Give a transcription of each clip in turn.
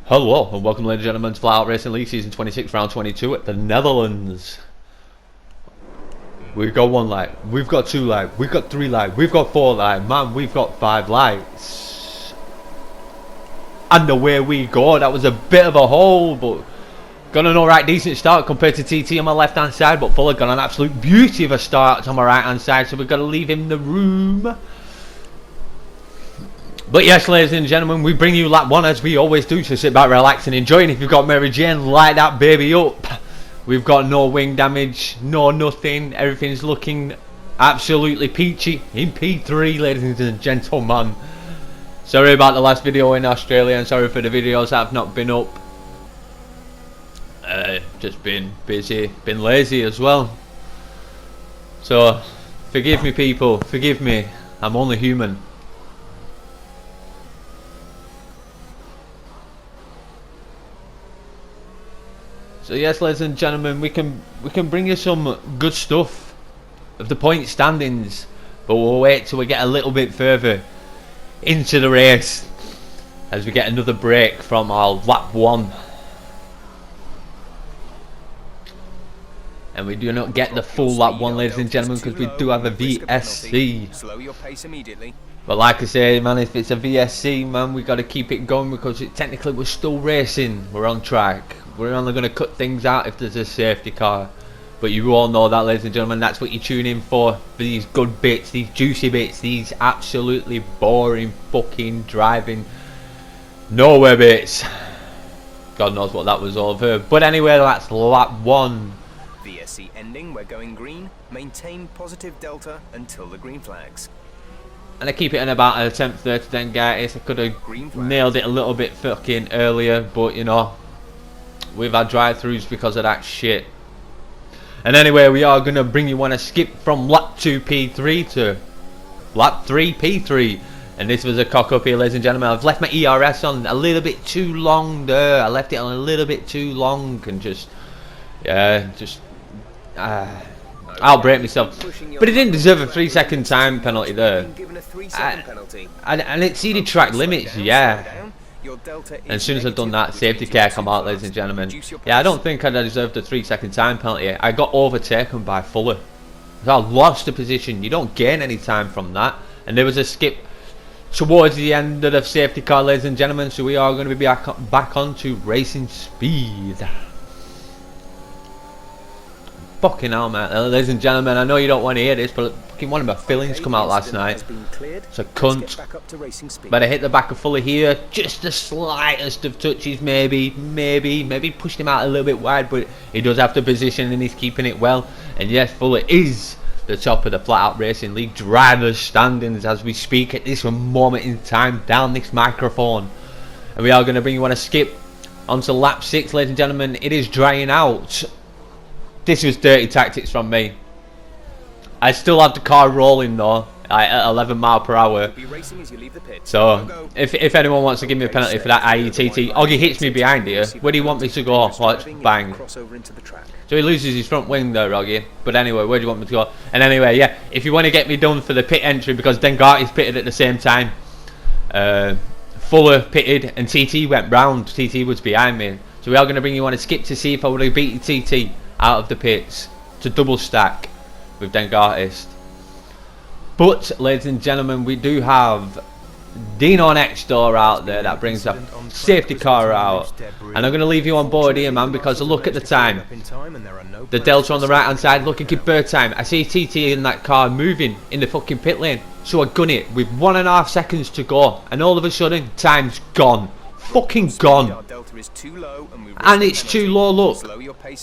Hello and welcome, ladies and gentlemen, to FlatOutRacing League Season 26, Round 22 at the Netherlands. We've got 1 light, we've got 2 light, we've got 3 light, we've got 4 light, man, we've got 5 lights. And away we go. That was a bit of a hole, but got an alright decent start compared to TT on my left hand side, but Fuller got an absolute beauty of a start on my right hand side, so we've got to leave him the room. But yes, ladies and gentlemen, we bring you lap 1 as we always do, so sit back, relax and enjoy. And if you've got Mary Jane, light that baby up. We've got no wing damage, no nothing. Everything's looking absolutely peachy in P3, ladies and gentlemen. Sorry about the last video in Australia, and sorry for the videos that have not been up. Just been busy, been lazy as well. So, forgive me people, forgive me. I'm only human. So yes, ladies and gentlemen, we can bring you some good stuff of the point standings, but we'll wait till we get a little bit further into the race as we get another break from our lap 1. And we do not get the full lap 1, ladies and gentlemen, because we do have a VSC. Slow your pace immediately. But like I say, man, if it's a VSC, man, we got to keep it going, because technically we're still racing. We're on track. We're only going to cut things out if there's a safety car. But you all know that, ladies and gentlemen, that's what you tune in for these good bits, these juicy bits, these absolutely boring fucking driving nowhere bits. God knows what that was all for. But anyway, that's lap 1. VSC ending, we're going green. Maintain positive delta until the green flags. And I keep it in about an attempt 30 then, guys. I could have nailed it a little bit fucking earlier, but you know, we've had drive-throughs because of that shit. And anyway, we are going to bring you on a skip from lap 2 P3 to lap 3 P3. And this was a cock up here, ladies and gentlemen. I've left my ERS on a little bit too long there. I left it on a little bit too long and just, yeah, I'll break myself. But it didn't deserve a 3-second time penalty there. And it exceeded track limits, yeah. And as soon as I've done that, safety car come out, ladies and gentlemen. Yeah, I don't think I deserved a 3-second time penalty. I got overtaken by Fuller. So I lost the position. You don't gain any time from that. And there was a skip towards the end of the safety car, ladies and gentlemen. So we are going to be back on to racing speed. Fucking hell, man. Ladies and gentlemen, I know you don't want to hear this, but fucking one of my fillings come out last night. It's a cunt. But I hit the back of Fuller here. Just the slightest of touches, maybe pushed him out a little bit wide, but he does have the position and he's keeping it well. And yes, Fuller is the top of the FlatOutRacing League drivers standings as we speak at this moment in time down this microphone. And we are going to bring you on a skip onto lap 6, ladies and gentlemen. It is drying out. This was dirty tactics from me. I still have the car rolling though, at 11 mph. So, if anyone wants to give me a penalty for that IETT, Oggy hits me behind here. Where do you want me to go? Watch, bang. So he loses his front wing there, Oggy. But anyway, where do you want me to go? And anyway, yeah, if you want to get me done for the pit entry, because Dengarty's pitted at the same time. Fuller pitted and TT went round. TT was behind me. So we are going to bring you on a skip to see if I would have beaten TT out of the pits to double stack with Dengartist. But ladies and gentlemen, we do have Dino next door out there that brings a safety car out, and I'm going to leave you on board here, man, because look at the time. The delta on the right hand side, look at bird time. I see TT in that car moving in the fucking pit lane, so I gun it with 1.5 seconds to go, and all of a sudden time's gone. Fucking gone. And it's too low, look.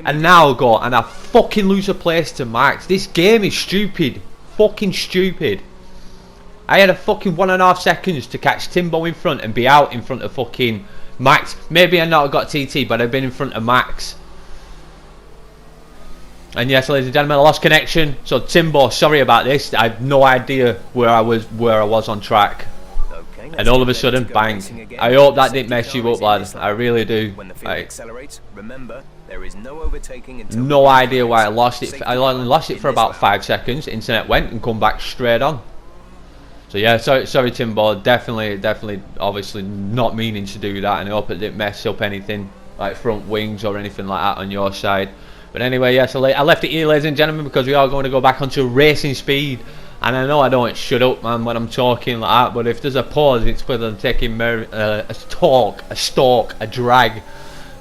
And now I go and I fucking lose a place to Max. This game is stupid. Fucking stupid. I had a fucking 1.5 seconds to catch Timbo in front and be out in front of fucking Max. Maybe I not got TT, but I've been in front of Max. And yes, ladies and gentlemen, I lost connection. So Timbo, sorry about this. I have no idea where I was on track. And all of a sudden, bang. I hope that didn't mess you up, lad. I really do. No idea why I lost it. I only lost it for about 5 seconds. Internet went and come back straight on. So yeah, sorry Timbo, definitely, obviously not meaning to do that, and I hope it didn't mess up anything like front wings or anything like that on your side. But anyway, yes, I left it here, ladies and gentlemen, because we are going to go back onto racing speed. And I know I don't shut up, man, when I'm talking like that, but if there's a pause, it's because I'm taking a drag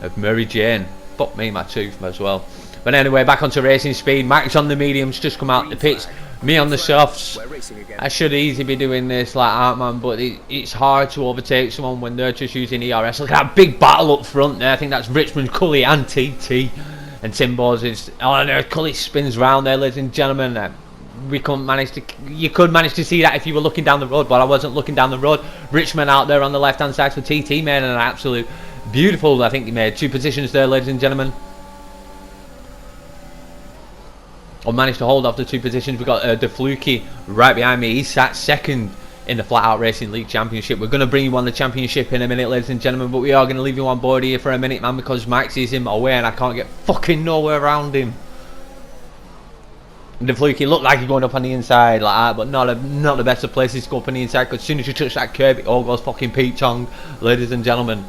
of Mary Jane. Fuck me, my tooth as well. But anyway, back onto racing speed. Max on the mediums, just come out the pits. Me on the softs. I should easily be doing this like that, man, but it's hard to overtake someone when they're just using ERS. Look at that big battle up front there. I think that's Richmond, Cully and TT. And Timbo's is... Oh, no, Cully spins round there, ladies and gentlemen. We couldn't manage to... You could manage to see that if you were looking down the road, but I wasn't looking down the road. Richmond out there on the left-hand side for TT made an absolute beautiful... I think he made 2 positions there, ladies and gentlemen. Or managed to hold off the 2 positions. We've got DeFluky right behind me. He sat second in the Flat Out Racing League Championship. We're going to bring you on the championship in a minute, ladies and gentlemen, but we are going to leave you on board here for a minute, man, because Max is in my way and I can't get fucking nowhere around him. DeFluky looked like he's going up on the inside like that, but not the best of places to go up on the inside, because as soon as you touch that curb, it all goes fucking Pete Tong, ladies and gentlemen.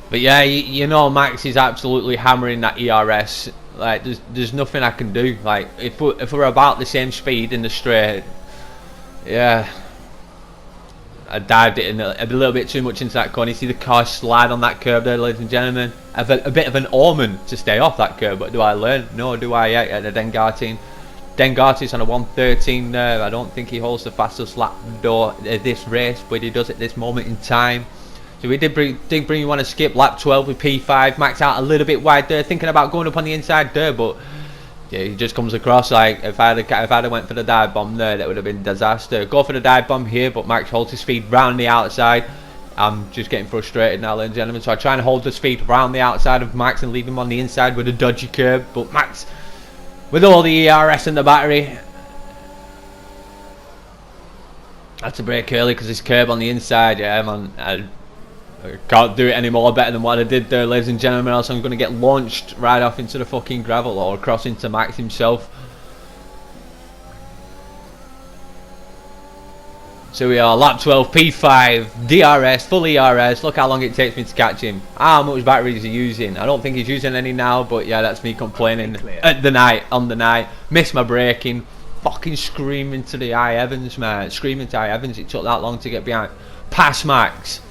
But yeah, you know Max is absolutely hammering that ERS. Like, there's nothing I can do. Like, if we're about the same speed in the straight, yeah, I dived it in a little bit too much into that corner. You see the car slide on that curb there, ladies and gentlemen. I've a bit of an omen to stay off that curb, but do I learn? No, do I yet at the Dengartin? Dengartin's on a 1:13 there. I don't think he holds the fastest lap door this race, but he does at this moment in time. So we did bring you on a skip, lap 12 with P5. Max out a little bit wide there, thinking about going up on the inside there, but yeah, he just comes across. Like, if I'd have went for the dive bomb there, that would have been disaster. Go for the dive bomb here, but Max holds his speed round the outside. I'm just getting frustrated now, ladies and gentlemen, so I try and hold the speed round the outside of Max and leave him on the inside with a dodgy curb, but Max, with all the ERS in the battery, I had to brake early because this curb on the inside, yeah, man, I can't do it any more better than what I did there, ladies and gentlemen, else I'm going to get launched right off into the fucking gravel or across into Max himself. So we are lap 12, P5, DRS, full ERS. Look how long it takes me to catch him. How much battery is he using? I don't think he's using any now, but yeah, that's me complaining on the night. Missed my braking. Fucking screaming to the high Evans, man. Screaming to high Evans. It took that long to get behind. Past Max.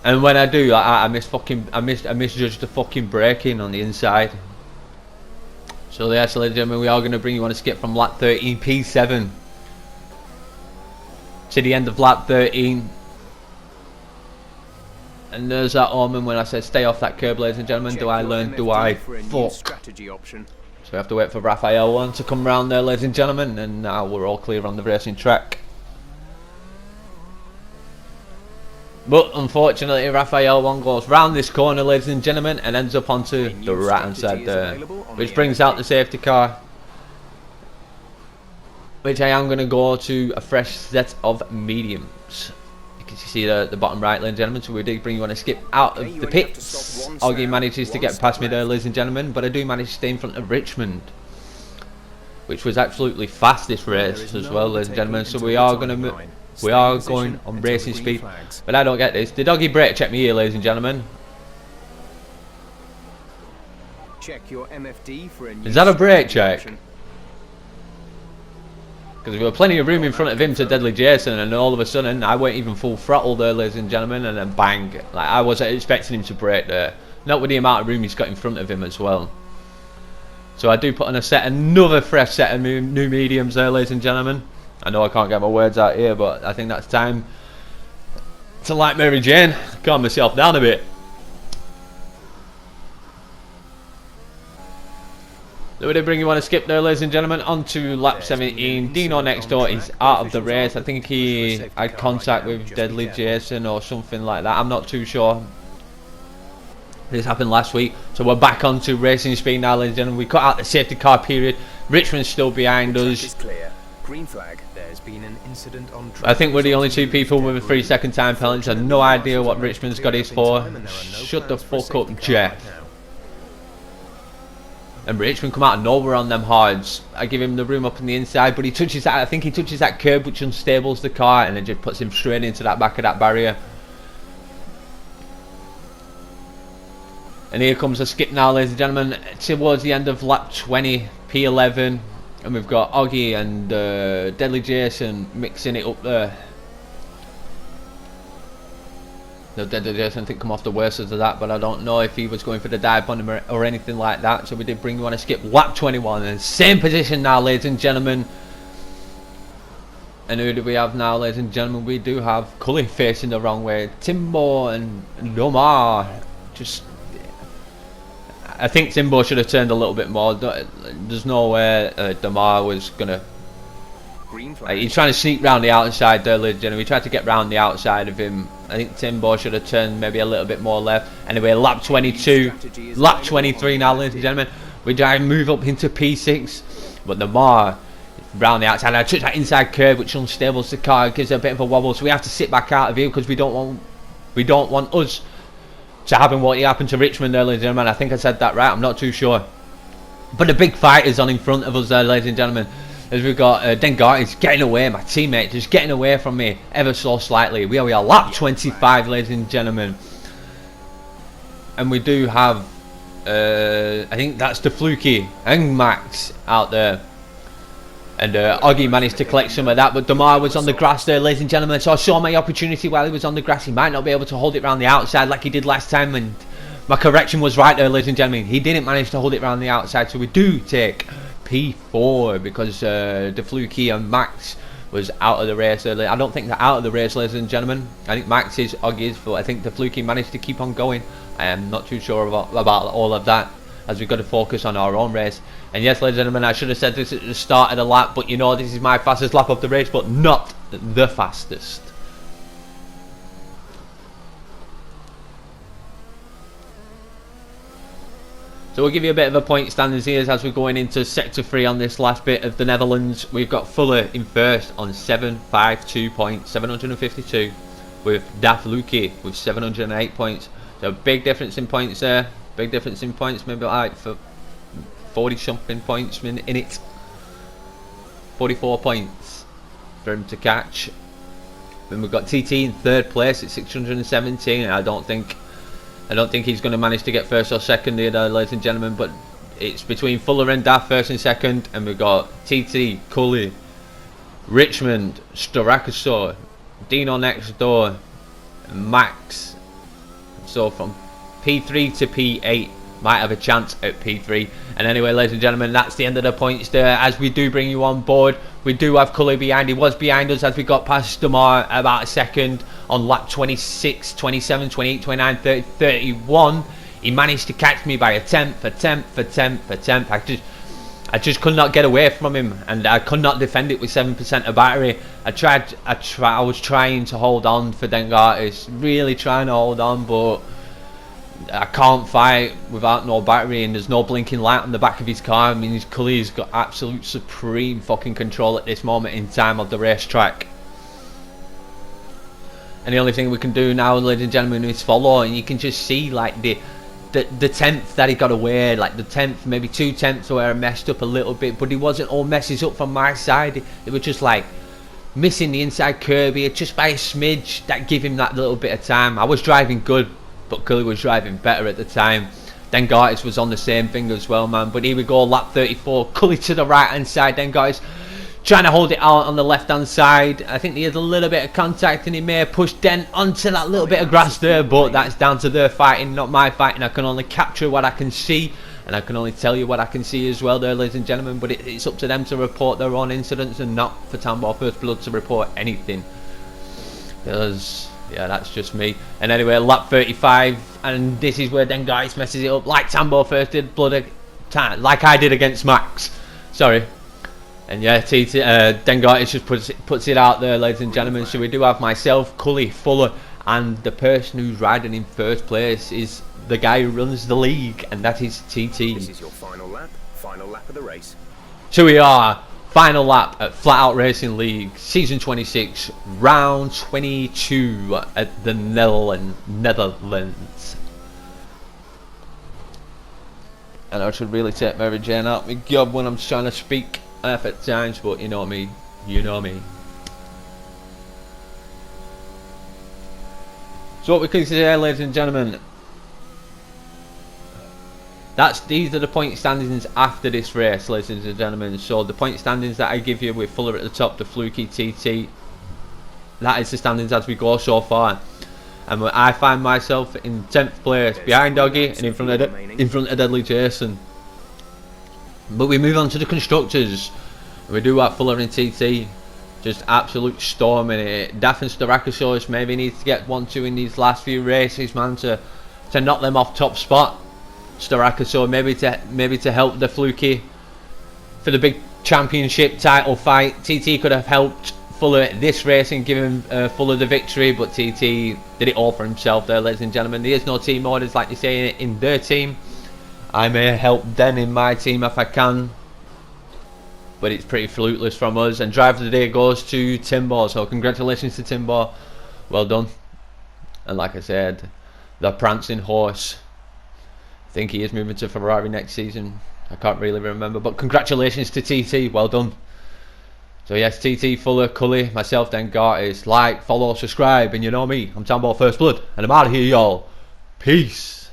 And when I do, I misjudge the fucking braking on the inside. So yes, ladies and gentlemen, we are going to bring you on a skip from lap 13, P7. To the end of lap 13. And there's that omen when I said stay off that curb, ladies and gentlemen. Do I learn? Do I fuck? So we have to wait for Raphael 1 to come round there, ladies and gentlemen. And now we're all clear on the racing track. But unfortunately, Raphael 1 goes round this corner, ladies and gentlemen, and ends up onto the right hand side there, which brings out the safety car, which I am going to go to a fresh set of mediums. You can see the bottom right, ladies and gentlemen. So we do bring you on a skip out of the pits. Augie manages to get past me there, ladies and gentlemen, but I do manage to stay in front of Richmond, which was absolutely fast this race as well, ladies and gentlemen. So we are going on racing speed, but I don't get this. The doggy brake check me here, ladies and gentlemen. Check your MFD for a new Is that a brake check? Because we were plenty of room in front of him to Deadly Jason, and all of a sudden I went even full throttle there, ladies and gentlemen, and then bang! Like, I wasn't expecting him to brake there. Not with the amount of room he's got in front of him as well. So I do put on another fresh set of new mediums there, ladies and gentlemen. I know I can't get my words out here, but I think that's time to, like Mary Jane, calm myself down a bit. So we did bring you on a skip there, ladies and gentlemen, onto lap 17. Dino next door is out of the race. I think he had contact with Deadly Jason or something like that. I'm not too sure. This happened last week. So we're back onto racing speed now, ladies and gentlemen. We cut out the safety car period. Richmond's still behind us. Green flag. There's been an incident on track. I think we're the only 2 people with a 3-second time penalty. I have no idea what Richmond's got his for. Shut the fuck up, Jeff. And Richmond come out of nowhere on them hards. I give him the room up on the inside, but he touches that. I think he touches that curb, which unstables the car, and it just puts him straight into that back of that barrier. And here comes a skip now, ladies and gentlemen, towards the end of lap 20, P11, and we've got Oggy and Deadly Jason mixing it up there. No, Deadly Jason, I think, come off the worst of that, but I don't know if he was going for the dive on him or anything like that. So we did bring you on a skip, lap 21, and same position now, ladies and gentlemen. And who do we have now, ladies and gentlemen? We do have Cully facing the wrong way. Timbo and Nomar just... I think Timbo should have turned a little bit more. There's no way Damar was gonna. He's trying to sneak round the outside there, ladies and gentlemen. We tried to get round the outside of him. I think Timbo should have turned maybe a little bit more left. Anyway, lap 22, lap 23 now, ladies and gentlemen. We try and move up into P6, but Damar round the outside. I took that inside curve, which unstables the car, gives it a bit of a wobble. So we have to sit back out of here because we don't want us to happen what happened to Richmond there, ladies and gentlemen. I think I said that right, I'm not too sure. But the big fight is on in front of us there, ladies and gentlemen. As we've got Dengarty's getting away, my teammate just getting away from me ever so slightly. We are lap 25, ladies and gentlemen. And we do have, I think that's the Fluky and Max out there. And Oggy managed to collect some of that, but Damar was on the grass there, ladies and gentlemen, so I saw my opportunity while he was on the grass. He might not be able to hold it around the outside like he did last time, and my correction was right there, ladies and gentlemen. He didn't manage to hold it around the outside, so we do take P4 because the Fluky and Max was out of the race earlier. I don't think they're out of the race, ladies and gentlemen. I think Max is, Oggy is, but I think the Fluky managed to keep on going. I am not too sure about all of that, as we've got to focus on our own race. And yes, ladies and gentlemen, I should have said this at the start of the lap, but you know, this is my fastest lap of the race, but not the fastest. So we'll give you a bit of a point standings here as we're going into sector 3 on this last bit of the Netherlands. We've got Fuller in first on 752 points, 752, with Daf Luki with 708 points. So big difference in points there. Big difference in points, maybe like for 40 something points in it. 44 points for him to catch. Then we've got TT in third place at 617. I don't think he's going to manage to get first or second here, ladies and gentlemen. But it's between Fuller and Daft first and second, and we've got TT, Cully, Richmond, Storakasaur, Dino next door, and Max. So from P3 to P8 might have a chance at P3. And anyway, ladies and gentlemen, that's the end of the points there. As we do bring you on board, we do have Cully behind. He was behind us as we got past Damar about a second on lap 26, 27, 28, 29, 30, 31. He managed to catch me by a tenth. I just could not get away from him, and I could not defend it with 7% of battery. I was trying to hold on for Dengarty, really trying to hold on, but I can't fight without no battery, and there's no blinking light on the back of his car. I mean, his Cully's got absolute supreme fucking control at this moment in time of the racetrack. And the only thing we can do now, ladies and gentlemen, is follow, and you can just see like the tenth that he got away, like the 10th, maybe 2 tenths where I messed up a little bit, but he wasn't all messes up from my side. It was just like missing the inside curb here just by a smidge that gave him that little bit of time. I was driving good, but Cully was driving better at the time. Dengarty was on the same thing as well, man. But here we go, lap 34, Cully to the right hand side. Dengarty trying to hold it out on the left hand side. I think he has a little bit of contact, and he may have pushed Dent onto that little bit of grass there, but that's down to their fighting, not my fighting. I can only capture what I can see, and I can only tell you what I can see as well there, ladies and gentlemen. But it's up to them to report their own incidents, and not for Tambo First Blood to report anything, because yeah, that's just me. And anyway, lap 35, and this is where Dengarty messes it up like Tambo First did like I did against Max, sorry. And yeah, Dengarty just puts it out there, ladies and gentlemen. So we do have myself, Cully, Fuller, and the person who's riding in first place is the guy who runs the league, and that is TT. This is your final lap of the race. So we are final lap at FlatOutRacing League, season 26, round 22 at the Netherlands. And I should really take Mary Jane out my gob when I'm trying to speak at times, but you know me. You know me. So what we can say, ladies and gentlemen, these are the point standings after this race, ladies and gentlemen. So the point standings that I give you with Fuller at the top, the Fluky TT, that is the standings as we go so far. And I find myself in 10th place, behind Doggy and in front of Deadly Jason. But we move on to the constructors. We do have Fuller and TT. Just absolute storming it. Daff and Starakosaurus maybe needs to get 1-2 in these last few races, man, to knock them off top spot. Starakosaurus maybe to help the Fluky for the big championship title fight. TT could have helped Fuller at this race and given Fuller the victory, but TT did it all for himself there, ladies and gentlemen. There is no team orders like they say in their team. I may help them in my team if I can, but it's pretty flukeless from us. And driver of the day goes to Timbo, so congratulations to Timbo, well done. And like I said, the prancing horse, I think he is moving to Ferrari next season, I can't really remember, but congratulations to TT, well done. So yes, TT, Fuller, Cully, myself, then Gartis. Like, follow, subscribe, and you know me, I'm Tambo First Blood, and I'm out of here, y'all. Peace.